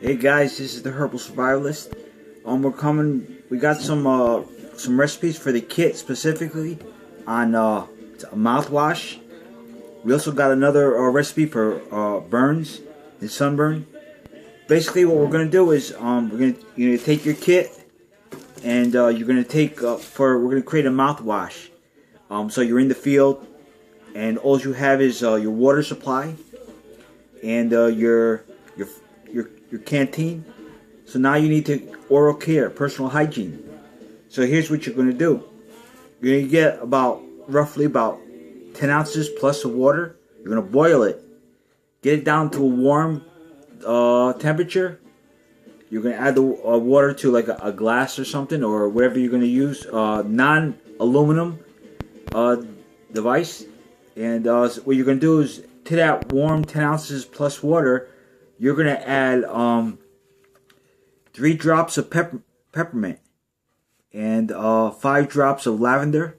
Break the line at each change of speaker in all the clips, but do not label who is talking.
Hey guys, this is the Herbal Survivalist. We got some recipes for the kit specifically on a mouthwash. We also got another recipe for burns and sunburn. Basically, what we're gonna do is you're gonna take your kit and you're gonna take we're gonna create a mouthwash. So you're in the field and all you have is your water supply and your canteen. So now you need to oral care, personal hygiene. So here's what you're going to do. You're going to get roughly about 10 ounces plus of water. You're going to boil it. Get it down to a warm temperature. You're going to add the water to like a glass or something, or whatever you're going to use. Non-aluminum device. And what you're going to do is, to that warm 10 ounces plus water, you're going to add 3 drops of peppermint and 5 drops of lavender.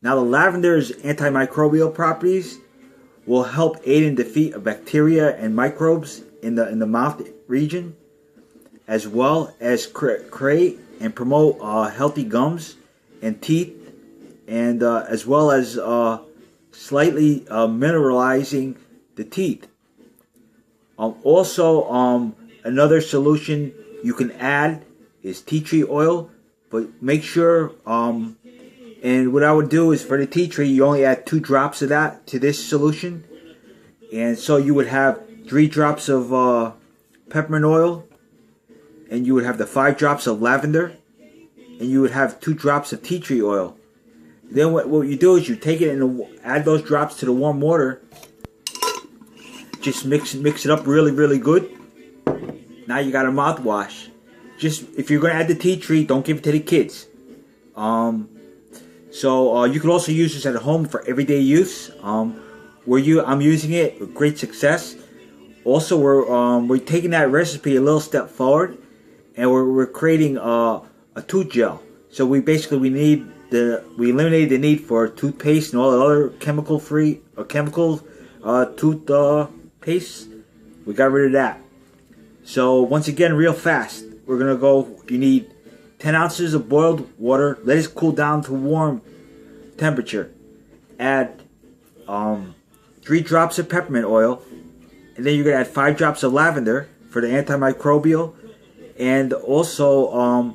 Now the lavender's antimicrobial properties will help aid in defeat of bacteria and microbes in the mouth region, as well as create and promote healthy gums and teeth, and as well as slightly mineralizing the teeth. Another solution you can add is tea tree oil, but make sure, and what I would do is for the tea tree, you only add 2 drops of that to this solution. And so you would have 3 drops of peppermint oil, and you would have the 5 drops of lavender, and you would have 2 drops of tea tree oil. Then what you do is you take it and add those drops to the warm water. Just mix it up really good. Now you got a mouthwash. Just, if you're going to add the tea tree, don't give it to the kids. You could also use this at home for everyday use. I'm using it with great success. Also, we're taking that recipe a little step forward, and we're creating a tooth gel. So we eliminated the need for toothpaste and all the other chemical-free or chemical tooth paste. We got rid of that. So once again, real fast, you need 10 ounces of boiled water. Let it cool down to warm temperature. Add 3 drops of peppermint oil, and then you're going to add 5 drops of lavender for the antimicrobial. And also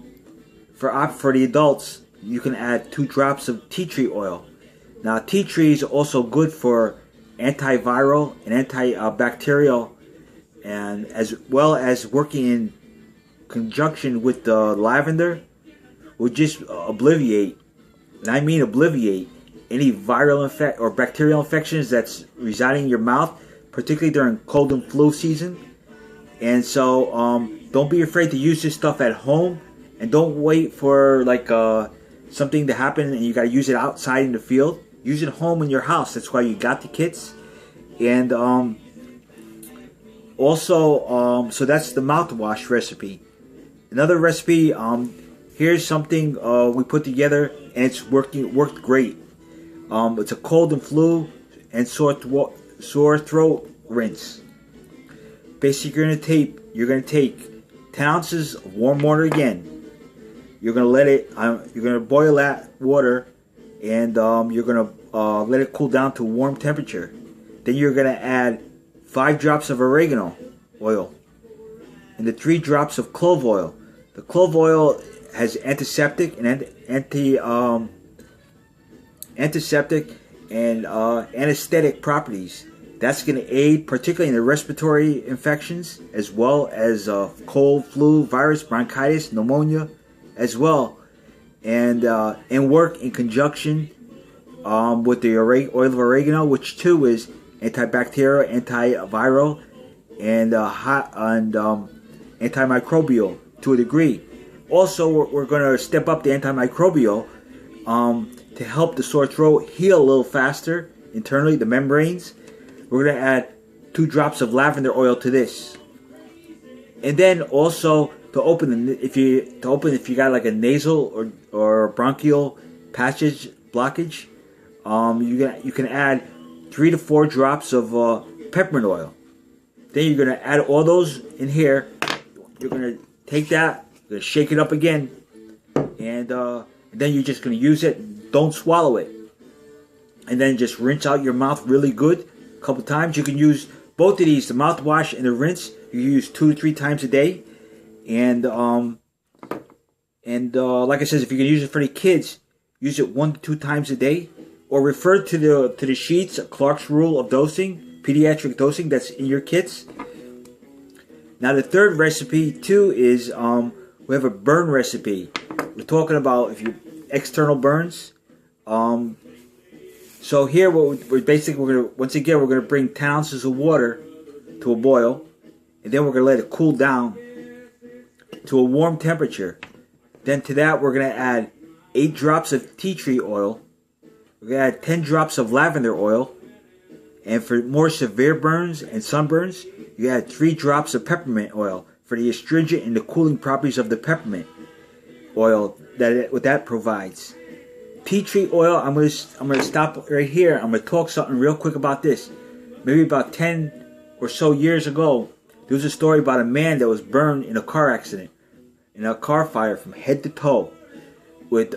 for the adults, you can add 2 drops of tea tree oil. Now tea tree is also good for antiviral and antibacterial, and as well as working in conjunction with the lavender will just obliviate, and I mean obliviate, any viral or bacterial infections that's residing in your mouth, particularly during cold and flu season. And so don't be afraid to use this stuff at home, and don't wait for something to happen and you got to use it outside in the field. Use it home in your house. That's why you got the kits. And so that's the mouthwash recipe. Another recipe, here's something we put together, and it's worked great. It's a cold and flu and sore throat rinse. Basically, you're gonna take 10 ounces of warm water again. You're gonna boil that water, and you're gonna let it cool down to warm temperature. Then you're gonna add 5 drops of oregano oil and the 3 drops of clove oil. The clove oil has antiseptic and anesthetic properties. That's going to aid particularly in the respiratory infections, as well as cold, flu, virus, bronchitis, pneumonia, as well, and work in conjunction with the oil of oregano, which too is antibacterial, antiviral, and antimicrobial to a degree. Also, we're going to step up the antimicrobial to help the sore throat heal a little faster internally, the membranes. We're going to add 2 drops of lavender oil to this. And then also to open if you got like a nasal or bronchial passage blockage, you can add 3 to 4 drops of peppermint oil. Then you're going to add all those in here. you're gonna take that, you're gonna shake it up again, and then you're just gonna use it. Don't swallow it, and then just rinse out your mouth really good a couple times. You can use both of these, the mouthwash and the rinse. You use 2 to 3 times a day, and like I said, if you can use it for the kids, use it 1 to 2 times a day, or refer to the sheets, Clark's rule of dosing, pediatric dosing that's in your kits. Now the third recipe too is we have a burn recipe. We're talking about if you external burns. So here we're gonna once again we're gonna bring 10 ounces of water to a boil, and then we're gonna let it cool down to a warm temperature. Then to that we're gonna add 8 drops of tea tree oil. We're gonna add 10 drops of lavender oil, and for more severe burns and sunburns, you add 3 drops of peppermint oil for the astringent and the cooling properties of the peppermint oil what that provides. Tea tree oil, I'm gonna stop right here. I'm gonna talk something real quick about this. Maybe about 10 or so years ago, there was a story about a man that was burned in a car accident, in a car fire from head to toe, with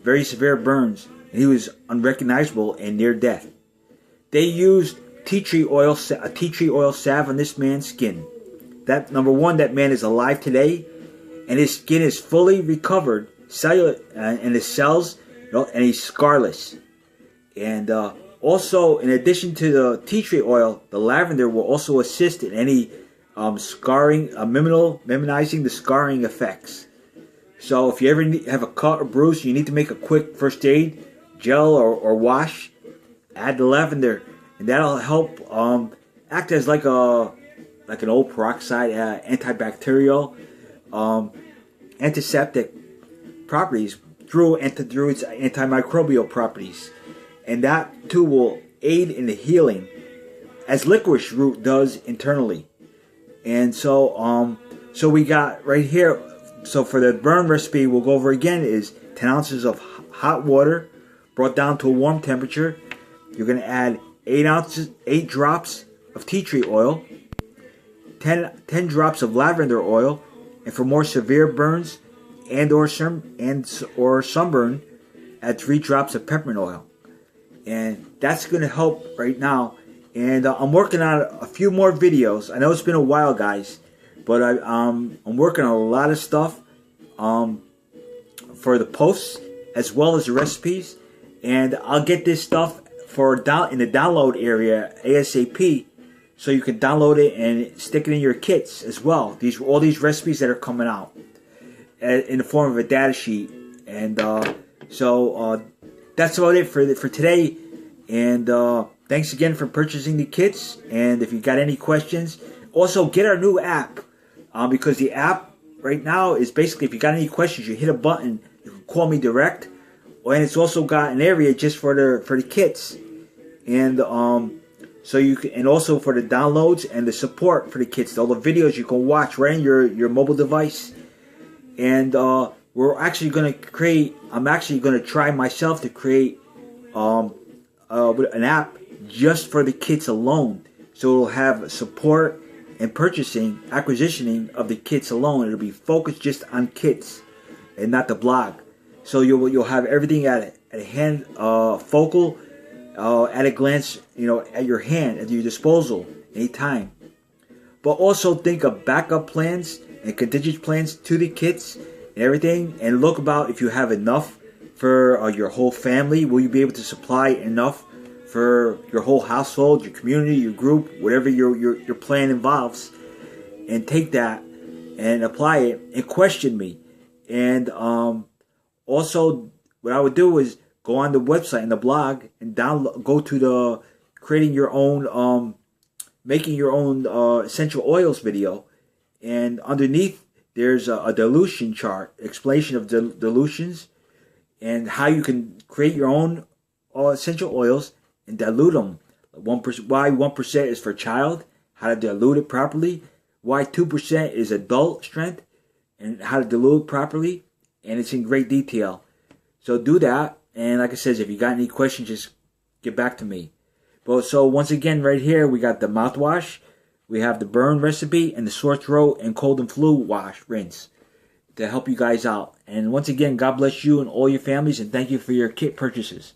very severe burns, and he was unrecognizable and near death. They used a tea tree oil salve on this man's skin. That number one, that man is alive today, and his skin is fully recovered, cellular, and his cells, and he's scarless. And also, in addition to the tea tree oil, the lavender will also assist in any scarring, minimizing the scarring effects. So if you ever have a cut or bruise, you need to make a quick first aid gel or wash, add the lavender, and that'll help act as like an old peroxide, antibacterial, antiseptic properties through its antimicrobial properties, and that too will aid in the healing, as licorice root does internally. And so we got right here. So for the burn recipe, we'll go over again is 10 ounces of hot water brought down to a warm temperature. You're going to add 8 drops of tea tree oil, 10 drops of lavender oil, and for more severe burns or sunburn, add 3 drops of peppermint oil. And that's going to help right now. And I'm working on a few more videos. I know it's been a while, guys, but I'm working on a lot of stuff for the posts as well as the recipes. And I'll get this stuff in the download area ASAP, so you can download it and stick it in your kits as well. All these recipes that are coming out in the form of a data sheet. And so that's about it for today. And thanks again for purchasing the kits. And if you got any questions, also get our new app, because the app right now is basically, if you got any questions, you hit a button, you can call me direct. And it's also got an area just for the kits, and so you can, and also for the downloads and the support for the kits, all the videos you can watch right in your mobile device. And we're actually going to create. I'm actually going to try myself to create an app just for the kits alone, so it'll have support and acquisitioning of the kits alone. It'll be focused just on kits and not the blog. So you'll have everything at a hand, focal, at a glance, at your hand, at your disposal, anytime. But also think of backup plans and contingency plans to the kits and everything, and look about if you have enough for your whole family. Will you be able to supply enough for your whole household, your community, your group, whatever your plan involves? And take that and apply it and question me. And also, what I would do is go on the website and the blog and go to the creating your own, making your own essential oils video, and underneath there's a dilution chart, explanation of dilutions, and how you can create your own essential oils and dilute them. 1%, why 1% is for child, how to dilute it properly. Why 2% is adult strength, and how to dilute it properly. And it's in great detail. So do that. And like I said, if you got any questions, just get back to me. But so once again, right here, we got the mouthwash. We have the burn recipe and the sore throat and cold and flu wash rinse to help you guys out. And once again, God bless you and all your families, and thank you for your kit purchases.